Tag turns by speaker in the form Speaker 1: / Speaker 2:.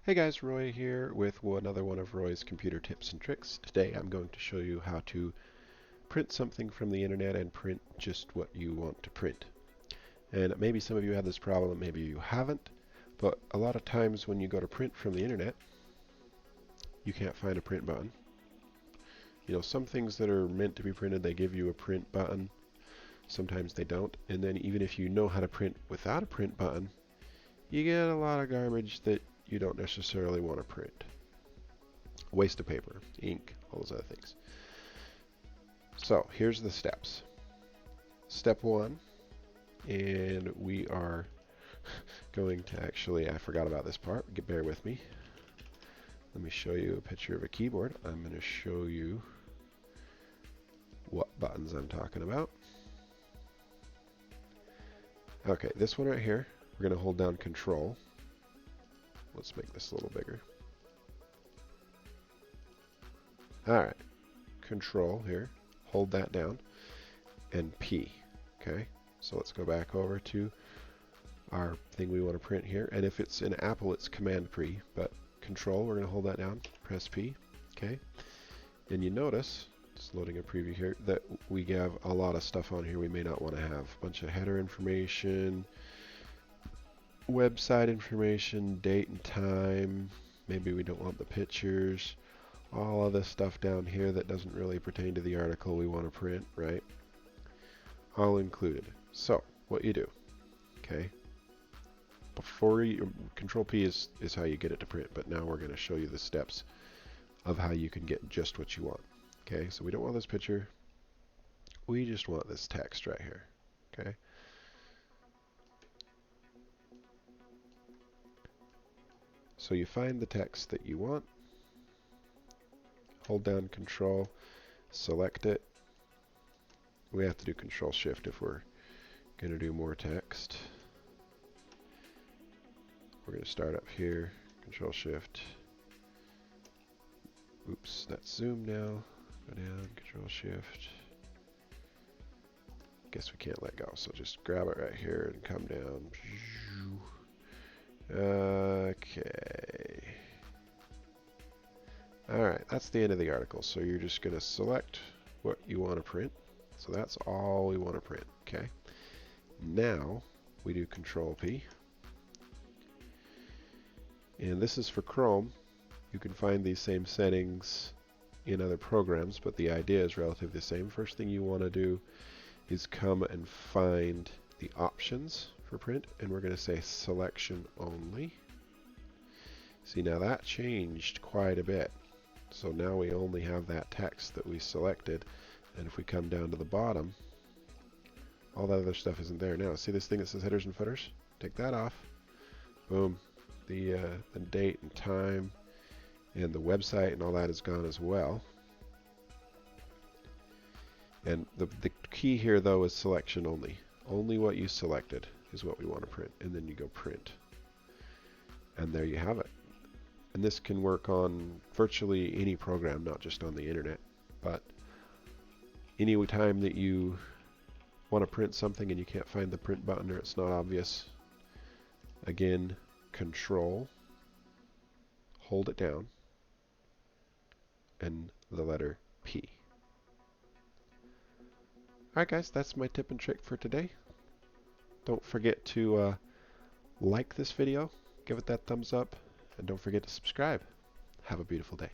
Speaker 1: Hey guys, Roy here with another one of Roy's computer tips and tricks. Today I'm going to show you how to print something from the internet and print just what you want to print. And maybe some of you have this problem, maybe you haven't, but a lot of times when you go to print from the internet, you can't find a print button. You know, some things that are meant to be printed, they give you a print button. Sometimes they don't. And then even if you know how to print without a print button, you get a lot of garbage that you don't necessarily want to print. Waste of paper, ink, all those other things. So here's the steps. Step one, and we are going to I forgot about this part, bear with me. Let me show you a picture of a keyboard. I'm going to show you what buttons I'm talking about. Okay, this one right here, we're going to hold down Control. Let's make this a little bigger. Alright, Control here, hold that down, and P. Okay, so let's go back over to our thing we want to print here, and if it's in Apple it's Command P, but Control, we're going to hold that down, press P. Okay, and you notice, just loading a preview here, that we have a lot of stuff on here we may not want to have. A bunch of header information, website information, date and time, maybe we don't want the pictures, all of this stuff down here that doesn't really pertain to the article we want to print, right? All included. So, what you do, okay, before you, Control P is how you get it to print, but now we're going to show you the steps of how you can get just what you want. Okay, so we don't want this picture, we just want this text right here, okay? So you find the text that you want, hold down Control, select it. We have to do Control Shift if we're going to do more text. We're going to start up here, Control Shift. Oops, that's zoom now. Go down, Control Shift. Guess we can't let go, so just grab it right here and come down. Okay. Alright, that's the end of the article. So you're just going to select what you want to print. So that's all we want to print, okay? Now we do Control P. And this is for Chrome. You can find these same settings in other programs, but the idea is relatively the same. First thing you want to do is come and find the options for print, and we're going to say selection only. See, now that changed quite a bit. So now we only have that text that we selected, and if we come down to the bottom, all that other stuff isn't there now. See this thing that says headers and footers? Take that off. Boom. The date and time and the website and all that is gone as well. And the key here though is selection only. Only what you selected is what we want to print, and then you go print. And there you have it. And this can work on virtually any program, not just on the internet. But any time that you want to print something and you can't find the print button or it's not obvious, again, Control, hold it down, and the letter P. Alright guys, that's my tip and trick for today. Don't forget to like this video, give it that thumbs up, and don't forget to subscribe. Have a beautiful day.